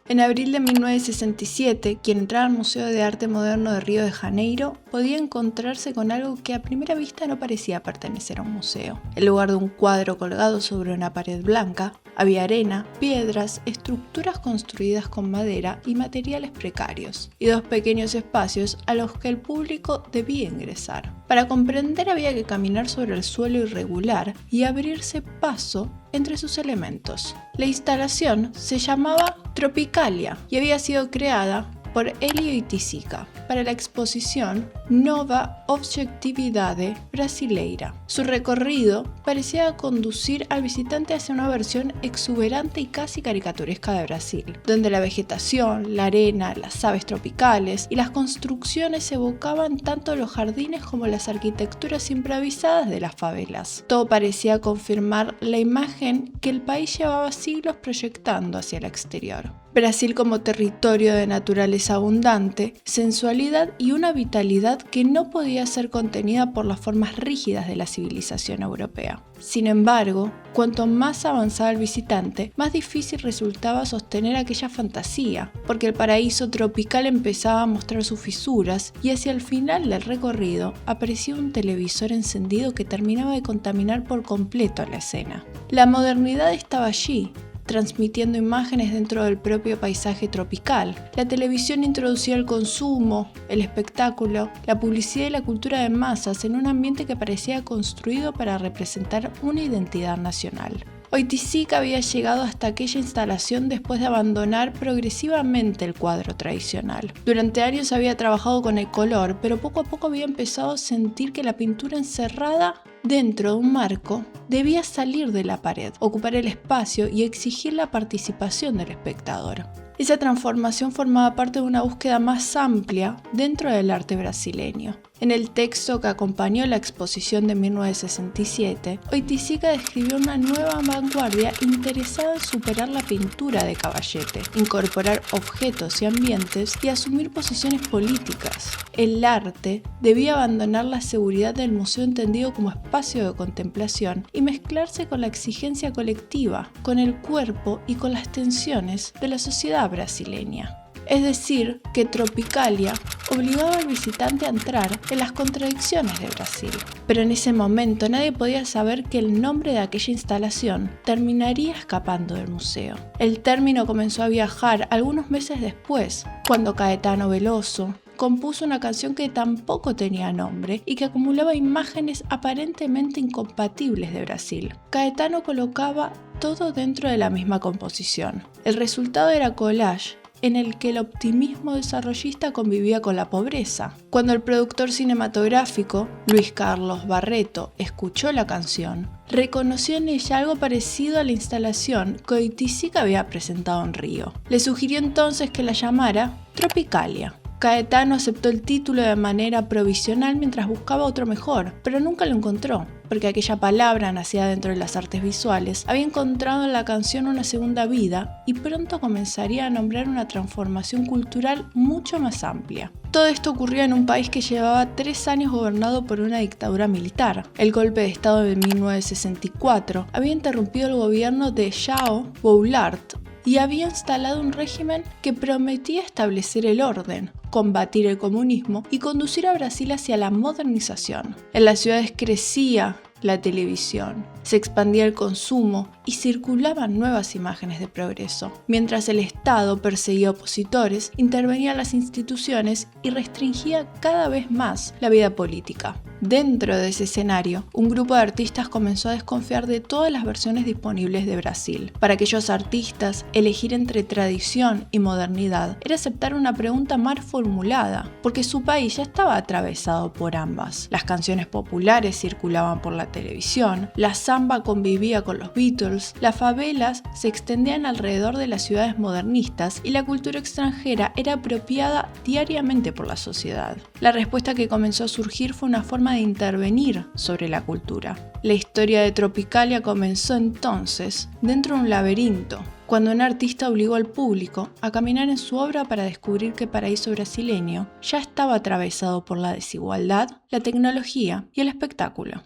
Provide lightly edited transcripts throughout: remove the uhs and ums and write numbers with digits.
En abril de 1967, quien entraba al Museo de Arte Moderno de Río de Janeiro podía encontrarse con algo que a primera vista no parecía pertenecer a un museo. En lugar de un cuadro colgado sobre una pared blanca, había arena, piedras, estructuras construidas con madera y materiales precarios, y dos pequeños espacios a los que el público debía ingresar. Para comprender había que caminar sobre el suelo irregular y abrirse paso entre sus elementos. La instalación se llamaba Tropicalia y había sido creada por Hélio Oiticica para la exposición Nova Objetividade Brasileira. Su recorrido parecía conducir al visitante hacia una versión exuberante y casi caricaturesca de Brasil, donde la vegetación, la arena, las aves tropicales y las construcciones evocaban tanto los jardines como las arquitecturas improvisadas de las favelas. Todo parecía confirmar la imagen que el país llevaba siglos proyectando hacia el exterior. Brasil como territorio de naturaleza abundante, sensualidad y una vitalidad que no podía ser contenida por las formas rígidas de la civilización europea. Sin embargo, cuanto más avanzaba el visitante, más difícil resultaba sostener aquella fantasía, porque el paraíso tropical empezaba a mostrar sus fisuras y hacia el final del recorrido aparecía un televisor encendido que terminaba de contaminar por completo la escena. La modernidad estaba allí, transmitiendo imágenes dentro del propio paisaje tropical. La televisión introducía el consumo, el espectáculo, la publicidad y la cultura de masas en un ambiente que parecía construido para representar una identidad nacional. Oiticica había llegado hasta aquella instalación después de abandonar progresivamente el cuadro tradicional. Durante años había trabajado con el color, pero poco a poco había empezado a sentir que la pintura encerrada dentro de un marco debía salir de la pared, ocupar el espacio y exigir la participación del espectador. Esa transformación formaba parte de una búsqueda más amplia dentro del arte brasileño. En el texto que acompañó la exposición de 1967, Oiticica describió una nueva vanguardia interesada en superar la pintura de caballete, incorporar objetos y ambientes y asumir posiciones políticas. El arte debía abandonar la seguridad del museo entendido como espacio de contemplación y mezclarse con la exigencia colectiva, con el cuerpo y con las tensiones de la sociedad brasileña. Es decir, que Tropicalia obligaba al visitante a entrar en las contradicciones de Brasil. Pero en ese momento nadie podía saber que el nombre de aquella instalación terminaría escapando del museo. El término comenzó a viajar algunos meses después, cuando Caetano Veloso compuso una canción que tampoco tenía nombre y que acumulaba imágenes aparentemente incompatibles de Brasil. Caetano colocaba todo dentro de la misma composición. El resultado era collage, en el que el optimismo desarrollista convivía con la pobreza. Cuando el productor cinematográfico, Luis Carlos Barreto, escuchó la canción, reconoció en ella algo parecido a la instalación que Oiticica había presentado en Río. Le sugirió entonces que la llamara Tropicalia. Caetano aceptó el título de manera provisional mientras buscaba otro mejor, pero nunca lo encontró, porque aquella palabra, nacida dentro de las artes visuales, había encontrado en la canción una segunda vida y pronto comenzaría a nombrar una transformación cultural mucho más amplia. Todo esto ocurrió en un país que llevaba 3 años gobernado por una dictadura militar. El golpe de estado de 1964 había interrumpido el gobierno de João Goulart y había instalado un régimen que prometía establecer el orden, combatir el comunismo y conducir a Brasil hacia la modernización. En las ciudades crecía la televisión, se expandía el consumo y circulaban nuevas imágenes de progreso. Mientras el Estado perseguía opositores, intervenían las instituciones y restringía cada vez más la vida política. Dentro de ese escenario, un grupo de artistas comenzó a desconfiar de todas las versiones disponibles de Brasil. Para aquellos artistas, elegir entre tradición y modernidad era aceptar una pregunta mal formulada, porque su país ya estaba atravesado por ambas. Las canciones populares circulaban por la televisión, la samba convivía con los Beatles, las favelas se extendían alrededor de las ciudades modernistas y la cultura extranjera era apropiada diariamente por la sociedad. La respuesta que comenzó a surgir fue una forma de intervenir sobre la cultura. La historia de Tropicalia comenzó entonces dentro de un laberinto, cuando un artista obligó al público a caminar en su obra para descubrir que el paraíso brasileño ya estaba atravesado por la desigualdad, la tecnología y el espectáculo.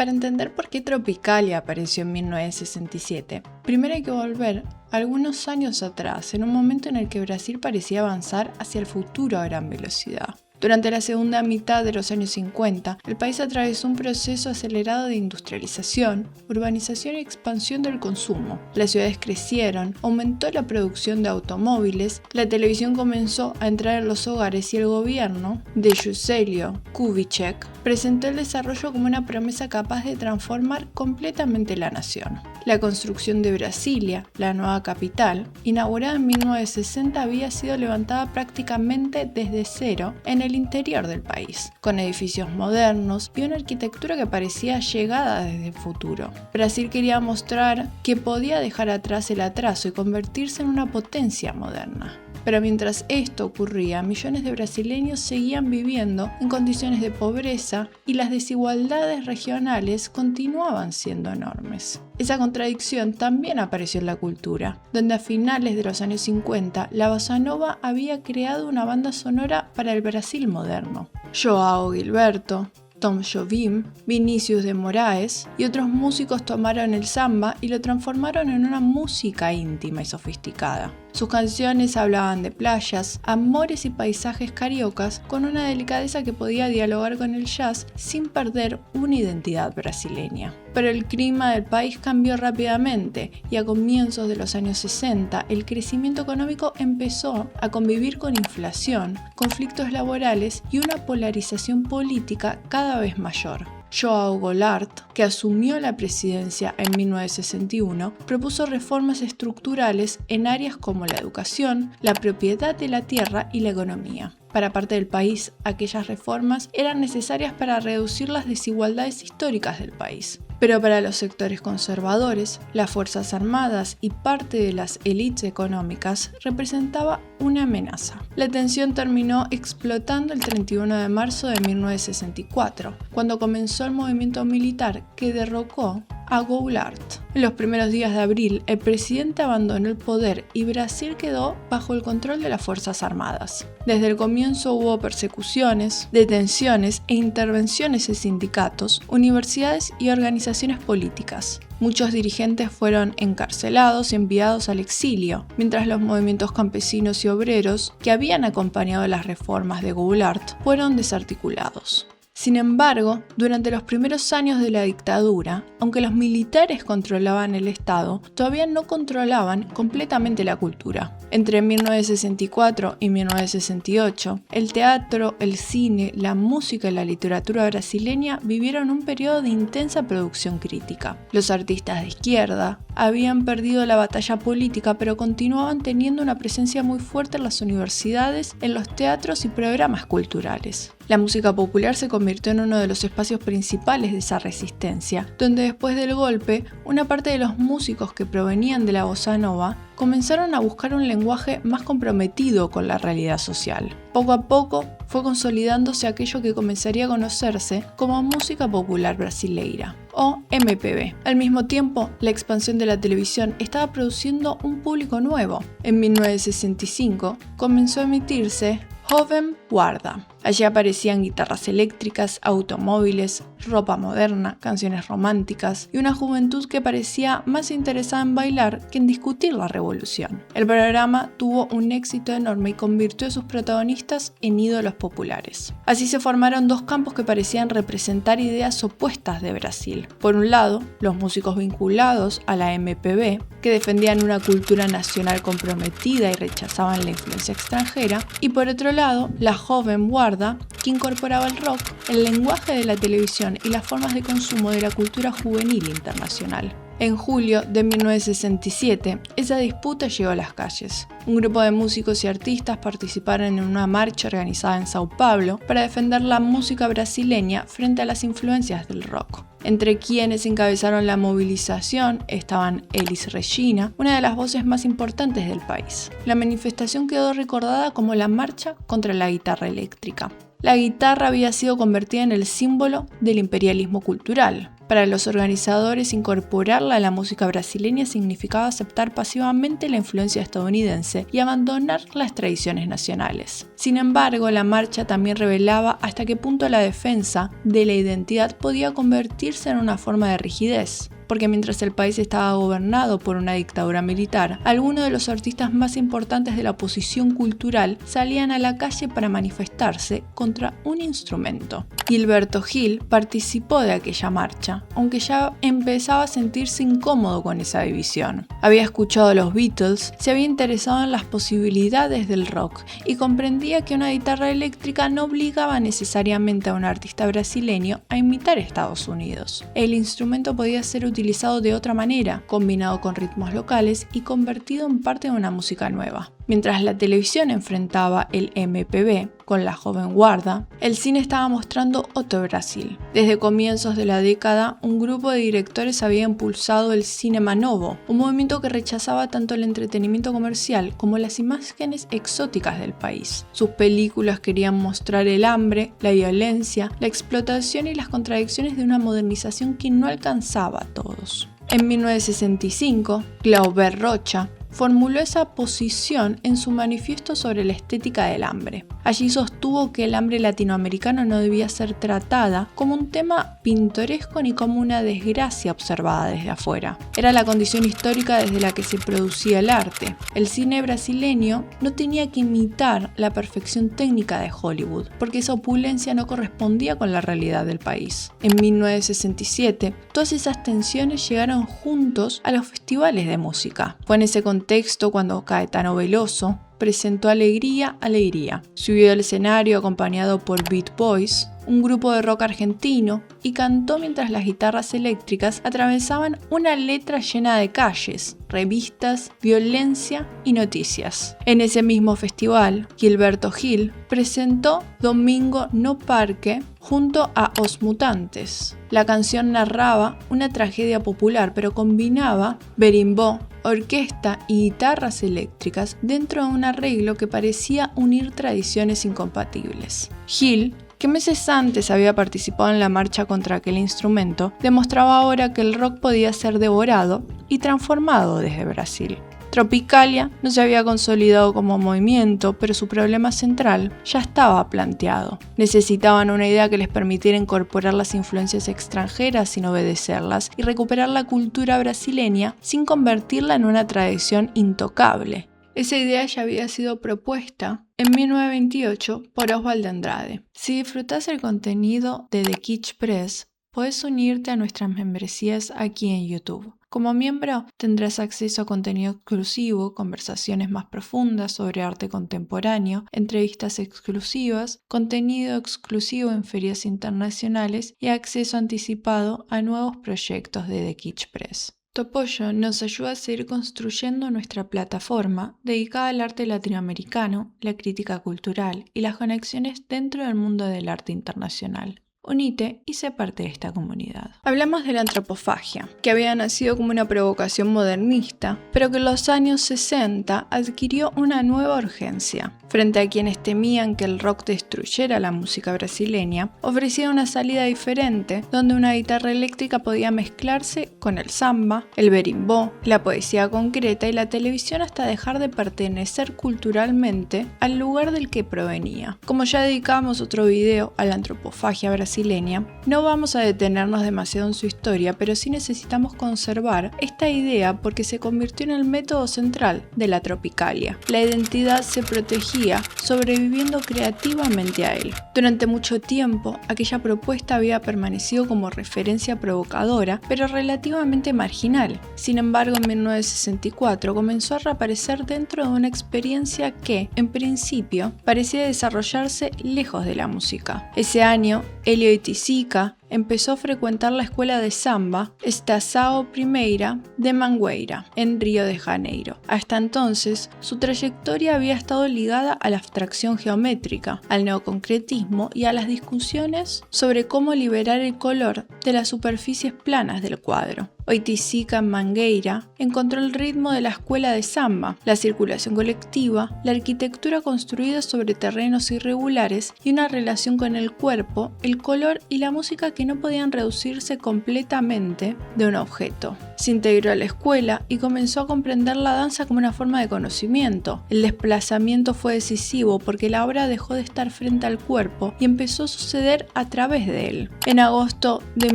Para entender por qué Tropicalia apareció en 1967, primero hay que volver algunos años atrás, en un momento en el que Brasil parecía avanzar hacia el futuro a gran velocidad. Durante la segunda mitad de los años 50, el país atravesó un proceso acelerado de industrialización, urbanización y expansión del consumo. Las ciudades crecieron, aumentó la producción de automóviles, la televisión comenzó a entrar en los hogares y el gobierno de Juscelio Kubitschek presentó el desarrollo como una promesa capaz de transformar completamente la nación. La construcción de Brasilia, la nueva capital, inaugurada en 1960, había sido levantada prácticamente desde cero en el interior del país, con edificios modernos y una arquitectura que parecía llegada desde el futuro. Brasil quería mostrar que podía dejar atrás el atraso y convertirse en una potencia moderna. Pero mientras esto ocurría, millones de brasileños seguían viviendo en condiciones de pobreza y las desigualdades regionales continuaban siendo enormes. Esa contradicción también apareció en la cultura, donde a finales de los años 50 la bossa nova había creado una banda sonora para el Brasil moderno. João Gilberto, Tom Jobim, Vinícius de Moraes y otros músicos tomaron el samba y lo transformaron en una música íntima y sofisticada. Sus canciones hablaban de playas, amores y paisajes cariocas con una delicadeza que podía dialogar con el jazz sin perder una identidad brasileña. Pero el clima del país cambió rápidamente y a comienzos de los años 60 el crecimiento económico empezó a convivir con inflación, conflictos laborales y una polarización política cada vez mayor. João Goulart, que asumió la presidencia en 1961, propuso reformas estructurales en áreas como la educación, la propiedad de la tierra y la economía. Para parte del país, aquellas reformas eran necesarias para reducir las desigualdades históricas del país. Pero para los sectores conservadores, las Fuerzas Armadas y parte de las élites económicas representaba una amenaza. La tensión terminó explotando el 31 de marzo de 1964, cuando comenzó el movimiento militar que derrocó a Goulart. En los primeros días de abril, el presidente abandonó el poder y Brasil quedó bajo el control de las Fuerzas Armadas. Desde el comienzo hubo persecuciones, detenciones e intervenciones en sindicatos, universidades y organizaciones políticas. Muchos dirigentes fueron encarcelados y enviados al exilio, mientras los movimientos campesinos y obreros que habían acompañado las reformas de Goulart fueron desarticulados. Sin embargo, durante los primeros años de la dictadura, aunque los militares controlaban el Estado, todavía no controlaban completamente la cultura. Entre 1964 y 1968, el teatro, el cine, la música y la literatura brasileña vivieron un periodo de intensa producción crítica. Los artistas de izquierda habían perdido la batalla política, pero continuaban teniendo una presencia muy fuerte en las universidades, en los teatros y programas culturales. La música popular se convirtió en uno de los espacios principales de esa resistencia, donde después del golpe, una parte de los músicos que provenían de la bossa nova comenzaron a buscar un lenguaje más comprometido con la realidad social. Poco a poco fue consolidándose aquello que comenzaría a conocerse como música popular brasileira, o MPB. Al mismo tiempo, la expansión de la televisión estaba produciendo un público nuevo. En 1965 comenzó a emitirse Jovem Guarda. Allí aparecían guitarras eléctricas, automóviles, ropa moderna, canciones románticas y una juventud que parecía más interesada en bailar que en discutir la revolución. El programa tuvo un éxito enorme y convirtió a sus protagonistas en ídolos populares. Así se formaron dos campos que parecían representar ideas opuestas de Brasil. Por un lado, los músicos vinculados a la MPB, que defendían una cultura nacional comprometida y rechazaban la influencia extranjera, y por otro lado, la Jovem Guarda, que incorporaba el rock, el lenguaje de la televisión y las formas de consumo de la cultura juvenil internacional. En julio de 1967, esa disputa llegó a las calles. Un grupo de músicos y artistas participaron en una marcha organizada en Sao Paulo para defender la música brasileña frente a las influencias del rock. Entre quienes encabezaron la movilización estaban Elis Regina, una de las voces más importantes del país. La manifestación quedó recordada como la marcha contra la guitarra eléctrica. la guitarra había sido convertida en el símbolo del imperialismo cultural. Para los organizadores, incorporarla a la música brasileña significaba aceptar pasivamente la influencia estadounidense y abandonar las tradiciones nacionales. Sin embargo, la marcha también revelaba hasta qué punto la defensa de la identidad podía convertirse en una forma de rigidez. Porque mientras el país estaba gobernado por una dictadura militar, algunos de los artistas más importantes de la oposición cultural salían a la calle para manifestarse contra un instrumento. Gilberto Gil participó de aquella marcha, aunque ya empezaba a sentirse incómodo con esa división. Había escuchado a los Beatles, se había interesado en las posibilidades del rock y comprendía que una guitarra eléctrica no obligaba necesariamente a un artista brasileño a imitar Estados Unidos. El instrumento podía ser utilizado de otra manera, combinado con ritmos locales y convertido en parte de una música nueva. Mientras la televisión enfrentaba el MPB con la joven guarda, el cine estaba mostrando otro Brasil. Desde comienzos de la década, un grupo de directores había impulsado el Cinema Novo, un movimiento que rechazaba tanto el entretenimiento comercial como las imágenes exóticas del país. Sus películas querían mostrar el hambre, la violencia, la explotación y las contradicciones de una modernización que no alcanzaba a todos. En 1965, Glauber Rocha formuló esa posición en su manifiesto sobre la estética del hambre. Allí sostuvo que el hambre latinoamericano no debía ser tratada como un tema pintoresco ni como una desgracia observada desde afuera. Era la condición histórica desde la que se producía el arte. El cine brasileño no tenía que imitar la perfección técnica de Hollywood, porque esa opulencia no correspondía con la realidad del país. En 1967, todas esas tensiones llegaron juntos a los festivales de música. Fue en ese contexto cuando Caetano Veloso presentó Alegría, Alegría. Subió al escenario acompañado por Beat Boys, un grupo de rock argentino, y cantó mientras las guitarras eléctricas atravesaban una letra llena de calles, revistas, violencia y noticias. En ese mismo festival, Gilberto Gil presentó Domingo no Parque junto a Os Mutantes. La canción narraba una tragedia popular, pero combinaba berimbau, orquesta y guitarras eléctricas dentro de un arreglo que parecía unir tradiciones incompatibles. Gil, que meses antes había participado en la marcha contra aquel instrumento, demostraba ahora que el rock podía ser devorado y transformado desde Brasil. Tropicalia no se había consolidado como movimiento, pero su problema central ya estaba planteado. Necesitaban una idea que les permitiera incorporar las influencias extranjeras sin obedecerlas y recuperar la cultura brasileña sin convertirla en una tradición intocable. Esa idea ya había sido propuesta en 1928 por Oswald de Andrade. Si disfrutas el contenido de The Kitsch Press, puedes unirte a nuestras membresías aquí en YouTube. Como miembro tendrás acceso a contenido exclusivo, conversaciones más profundas sobre arte contemporáneo, entrevistas exclusivas, contenido exclusivo en ferias internacionales y acceso anticipado a nuevos proyectos de The Kitsch Press. Tu apoyo nos ayuda a seguir construyendo nuestra plataforma dedicada al arte latinoamericano, la crítica cultural y las conexiones dentro del mundo del arte internacional. Unite y sé parte de esta comunidad. Hablamos de la antropofagia, que había nacido como una provocación modernista, pero que en los años 60 adquirió una nueva urgencia. Frente a quienes temían que el rock destruyera la música brasileña, ofrecía una salida diferente, donde una guitarra eléctrica podía mezclarse con el samba, el berimbau, la poesía concreta y la televisión hasta dejar de pertenecer culturalmente al lugar del que provenía. Como ya dedicamos otro video a la antropofagia brasileña, no vamos a detenernos demasiado en su historia, pero sí necesitamos conservar esta idea porque se convirtió en el método central de la tropicalia. La identidad se protegía sobreviviendo creativamente a él. Durante mucho tiempo, aquella propuesta había permanecido como referencia provocadora, pero relativamente marginal. Sin embargo, en 1964 comenzó a reaparecer dentro de una experiencia que, en principio, parecía desarrollarse lejos de la música. Ese año, Elio Itizica empezó a frecuentar la escuela de samba Estação Primeira de Mangueira, en Río de Janeiro. Hasta entonces, su trayectoria había estado ligada a la abstracción geométrica, al neoconcretismo y a las discusiones sobre cómo liberar el color de las superficies planas del cuadro. Oiticica Mangueira encontró el ritmo de la escuela de samba, la circulación colectiva, la arquitectura construida sobre terrenos irregulares y una relación con el cuerpo, el color y la música que no podían reducirse completamente de un objeto. Se integró a la escuela y comenzó a comprender la danza como una forma de conocimiento. El desplazamiento fue decisivo porque la obra dejó de estar frente al cuerpo y empezó a suceder a través de él. En agosto de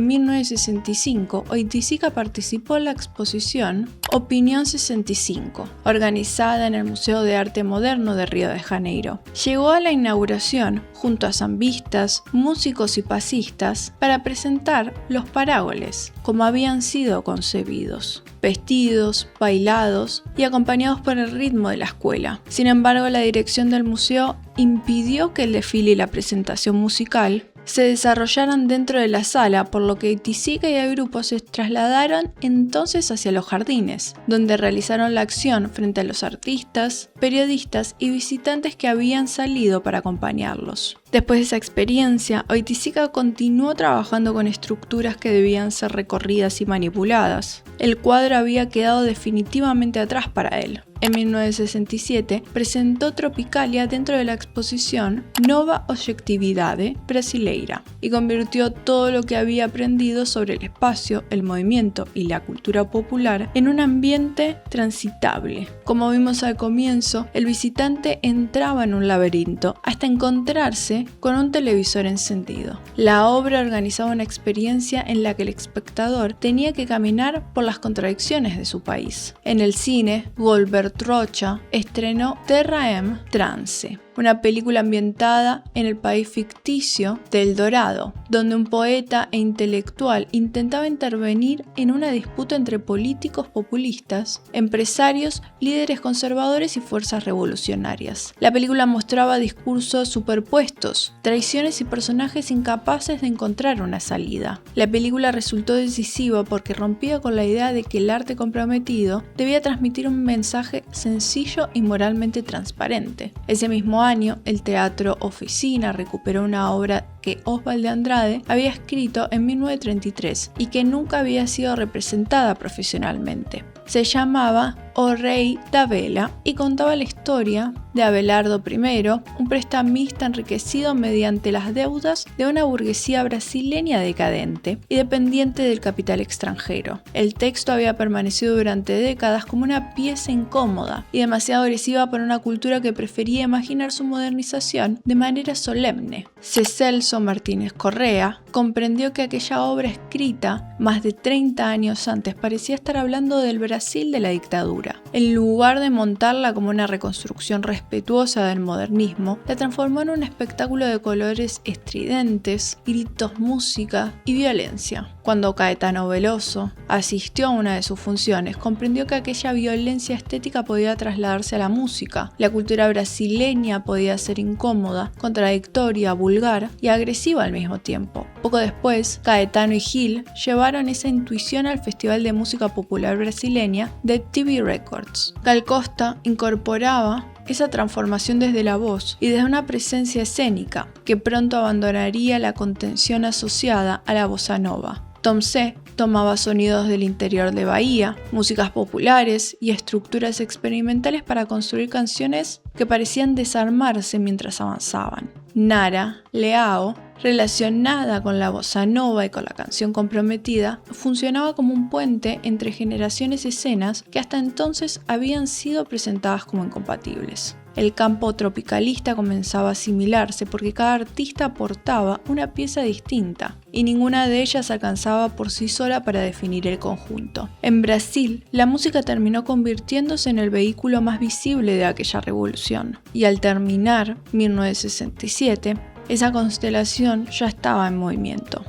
1965, Oiticica participó en la exposición Opinión 65, organizada en el Museo de Arte Moderno de Río de Janeiro. Llegó a la inauguración junto a zambistas, músicos y pasistas para presentar los parágoles como habían sido concebidos, vestidos, bailados y acompañados por el ritmo de la escuela. Sin embargo, la dirección del museo impidió que el desfile y la presentación musical se desarrollaran dentro de la sala, por lo que Oiticica y el grupo se trasladaron entonces hacia los jardines, donde realizaron la acción frente a los artistas, periodistas y visitantes que habían salido para acompañarlos. Después de esa experiencia, Oiticica continuó trabajando con estructuras que debían ser recorridas y manipuladas. El cuadro había quedado definitivamente atrás para él. En 1967 presentó Tropicalia dentro de la exposición Nova Objetividade Brasileira y convirtió todo lo que había aprendido sobre el espacio, el movimiento y la cultura popular en un ambiente transitable. Como vimos al comienzo, el visitante entraba en un laberinto hasta encontrarse con un televisor encendido. La obra organizaba una experiencia en la que el espectador tenía que caminar por las contradicciones de su país. En el cine, Goldberg Rocha estrenó Terra em Trance, una película ambientada en el país ficticio de El Dorado, donde un poeta e intelectual intentaba intervenir en una disputa entre políticos populistas, empresarios, líderes conservadores y fuerzas revolucionarias. La película mostraba discursos superpuestos, traiciones y personajes incapaces de encontrar una salida. La película resultó decisiva porque rompía con la idea de que el arte comprometido debía transmitir un mensaje sencillo y moralmente transparente. Ese mismo año, el Teatro Oficina recuperó una obra que Oswald de Andrade había escrito en 1933 y que nunca había sido representada profesionalmente. Se llamaba O Rei da Vela y contaba la historia de Abelardo I, un prestamista enriquecido mediante las deudas de una burguesía brasileña decadente y dependiente del capital extranjero. El texto había permanecido durante décadas como una pieza incómoda y demasiado agresiva para una cultura que prefería imaginar su modernización de manera solemne. Celso Martínez Correa comprendió que aquella obra escrita más de 30 años antes parecía estar hablando del Brasil de la dictadura. En lugar de montarla como una reconstrucción respetuosa del modernismo, la transformó en un espectáculo de colores estridentes, gritos, música y violencia. Cuando Caetano Veloso asistió a una de sus funciones, comprendió que aquella violencia estética podía trasladarse a la música. La cultura brasileña podía ser incómoda, contradictoria, vulgar y agresiva al mismo tiempo. Poco después, Caetano y Gil llevaron esa intuición al Festival de Música Popular Brasileña de TV Records. Gal Costa incorporaba esa transformación desde la voz y desde una presencia escénica que pronto abandonaría la contención asociada a la bossa nova. Tom C. tomaba sonidos del interior de Bahía, músicas populares y estructuras experimentales para construir canciones que parecían desarmarse mientras avanzaban. Nara Leao, relacionada con la bossa nova y con la canción comprometida, funcionaba como un puente entre generaciones y escenas que hasta entonces habían sido presentadas como incompatibles. El campo tropicalista comenzaba a asimilarse porque cada artista aportaba una pieza distinta y ninguna de ellas alcanzaba por sí sola para definir el conjunto. En Brasil, la música terminó convirtiéndose en el vehículo más visible de aquella revolución y al terminar 1967, esa constelación ya estaba en movimiento.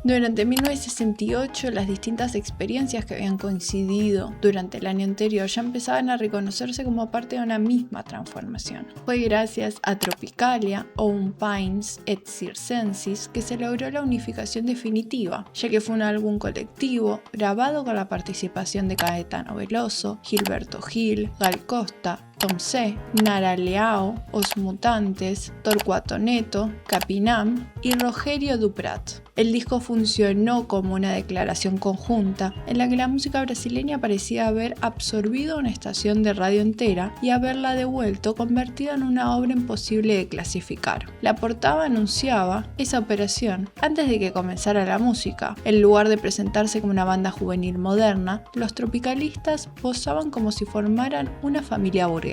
Durante 1968, las distintas experiencias que habían coincidido durante el año anterior ya empezaban a reconocerse como parte de una misma transformación. Fue gracias a Tropicalia, Own Pines et Circenses que se logró la unificación definitiva, ya que fue un álbum colectivo grabado con la participación de Caetano Veloso, Gilberto Gil, Gal Costa, Tom C., Nara Leao, Os Mutantes, Torcuato Neto, Capinam y Rogerio Duprat. El disco funcionó como una declaración conjunta en la que la música brasileña parecía haber absorbido una estación de radio entera y haberla devuelto convertida en una obra imposible de clasificar. La portada anunciaba esa operación antes de que comenzara la música. En lugar de presentarse como una banda juvenil moderna, los tropicalistas posaban como si formaran una familia burguesa.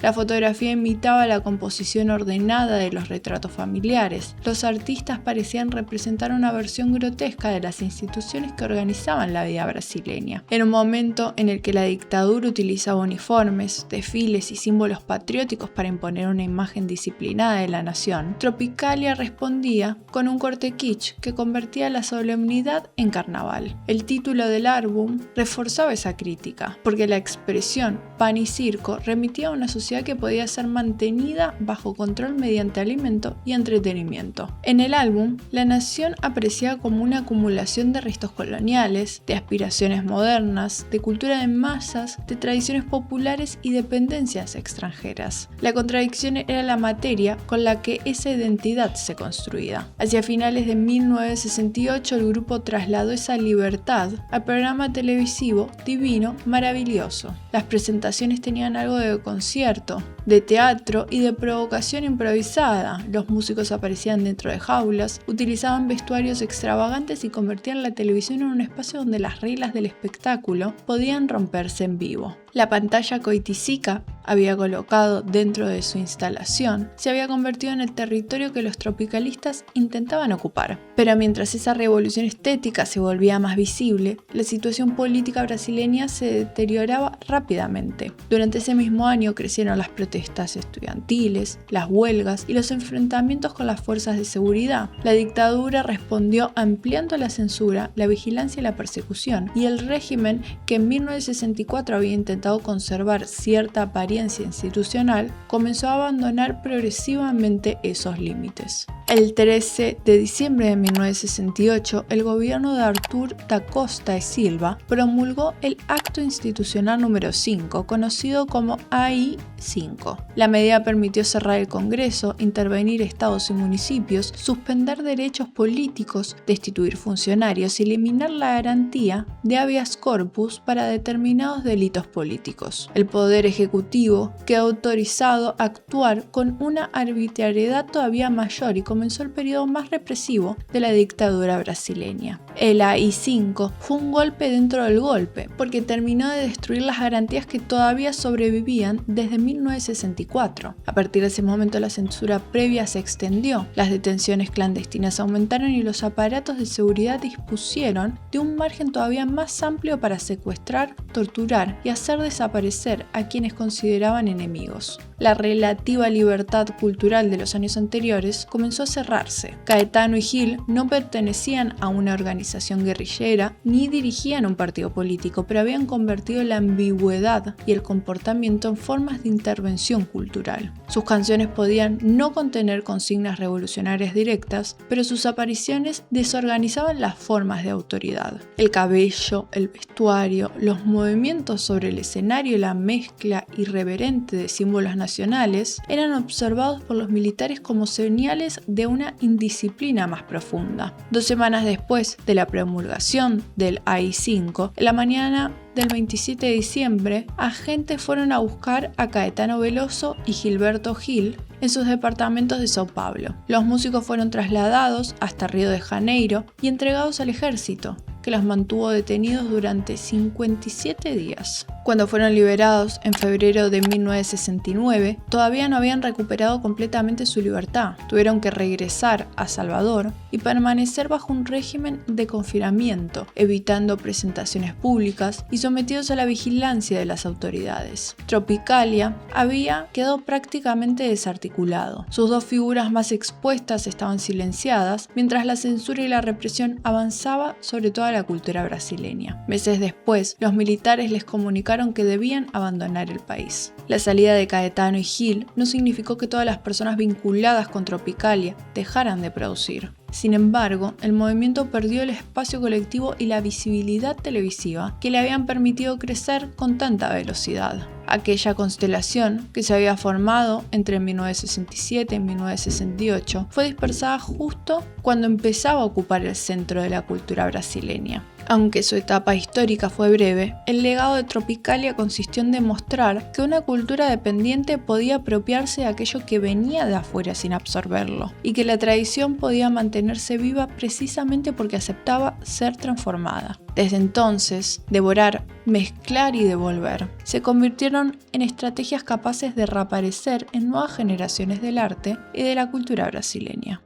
La fotografía imitaba la composición ordenada de los retratos familiares. Los artistas parecían representar una versión grotesca de las instituciones que organizaban la vida brasileña. En un momento en el que la dictadura utilizaba uniformes, desfiles y símbolos patrióticos para imponer una imagen disciplinada de la nación, Tropicalia respondía con un corte kitsch que convertía la solemnidad en carnaval. El título del álbum reforzaba esa crítica, porque la expresión pan y circo remitía a una sociedad que podía ser mantenida bajo control mediante alimento y entretenimiento. En el álbum, la nación aparecía como una acumulación de restos coloniales, de aspiraciones modernas, de cultura de masas, de tradiciones populares y dependencias extranjeras. La contradicción era la materia con la que esa identidad se construía. Hacia finales de 1968 el grupo trasladó esa libertad al programa televisivo Divino Maravilloso. Las presentaciones tenían algo de concierto, de teatro y de provocación improvisada. Los músicos aparecían dentro de jaulas, utilizaban vestuarios extravagantes y convertían la televisión en un espacio donde las reglas del espectáculo podían romperse en vivo. La pantalla Coiticica había colocado dentro de su instalación se había convertido en el territorio que los tropicalistas intentaban ocupar. Pero mientras esa revolución estética se volvía más visible, la situación política brasileña se deterioraba rápidamente. Durante ese mismo año crecieron las protestas estudiantiles, las huelgas y los enfrentamientos con las fuerzas de seguridad. La dictadura respondió ampliando la censura, la vigilancia y la persecución, y el régimen, que en 1964 había intentado conservar cierta apariencia institucional, comenzó a abandonar progresivamente esos límites. El 13 de diciembre de 1968, el gobierno de Arthur da Costa e Silva promulgó el Acto Institucional número 5, conocido como AI-5. La medida permitió cerrar el Congreso, intervenir estados y municipios, suspender derechos políticos, destituir funcionarios y eliminar la garantía de habeas corpus para determinados delitos políticos. El Poder Ejecutivo quedó autorizado a actuar con una arbitrariedad todavía mayor y comenzó el periodo más represivo de la dictadura brasileña. El AI-5 fue un golpe dentro del golpe, porque terminó de destruir las garantías que todavía sobrevivían desde 1964. A partir de ese momento la censura previa se extendió, las detenciones clandestinas aumentaron y los aparatos de seguridad dispusieron de un margen todavía más amplio para secuestrar, torturar y hacer desaparecer a quienes consideraban enemigos. La relativa libertad cultural de los años anteriores comenzó a cerrarse. Caetano y Gil no pertenecían a una organización guerrillera ni dirigían un partido político, pero habían convertido la ambigüedad y el comportamiento en formas de intervención cultural. Sus canciones podían no contener consignas revolucionarias directas, pero sus apariciones desorganizaban las formas de autoridad. El cabello, el vestuario, los movimientos sobre el escenario y la mezcla irreverente de símbolos nacionales eran observados por los militares como señales de una indisciplina más profunda. 2 semanas después de la promulgación del AI-5, en la mañana del 27 de diciembre, agentes fueron a buscar a Caetano Veloso y Gilberto Gil en sus departamentos de São Paulo. Los músicos fueron trasladados hasta Río de Janeiro y entregados al ejército, que los mantuvo detenidos durante 57 días. Cuando fueron liberados en febrero de 1969, todavía no habían recuperado completamente su libertad. Tuvieron que regresar a Salvador y permanecer bajo un régimen de confinamiento, evitando presentaciones públicas y sometidos a la vigilancia de las autoridades. Tropicalia había quedado prácticamente desarticulado. Sus dos figuras más expuestas estaban silenciadas, mientras la censura y la represión avanzaba sobre toda la cultura brasileña. Meses después, los militares les comunicaron que debían abandonar el país. La salida de Caetano y Gil no significó que todas las personas vinculadas con Tropicalia dejaran de producir. Sin embargo, el movimiento perdió el espacio colectivo y la visibilidad televisiva que le habían permitido crecer con tanta velocidad. Aquella constelación que se había formado entre 1967 y 1968 fue dispersada justo cuando empezaba a ocupar el centro de la cultura brasileña. Aunque su etapa histórica fue breve, el legado de Tropicalia consistió en demostrar que una cultura dependiente podía apropiarse de aquello que venía de afuera sin absorberlo, y que la tradición podía mantenerse viva precisamente porque aceptaba ser transformada. Desde entonces, devorar, mezclar y devolver se convirtieron en estrategias capaces de reaparecer en nuevas generaciones del arte y de la cultura brasileña.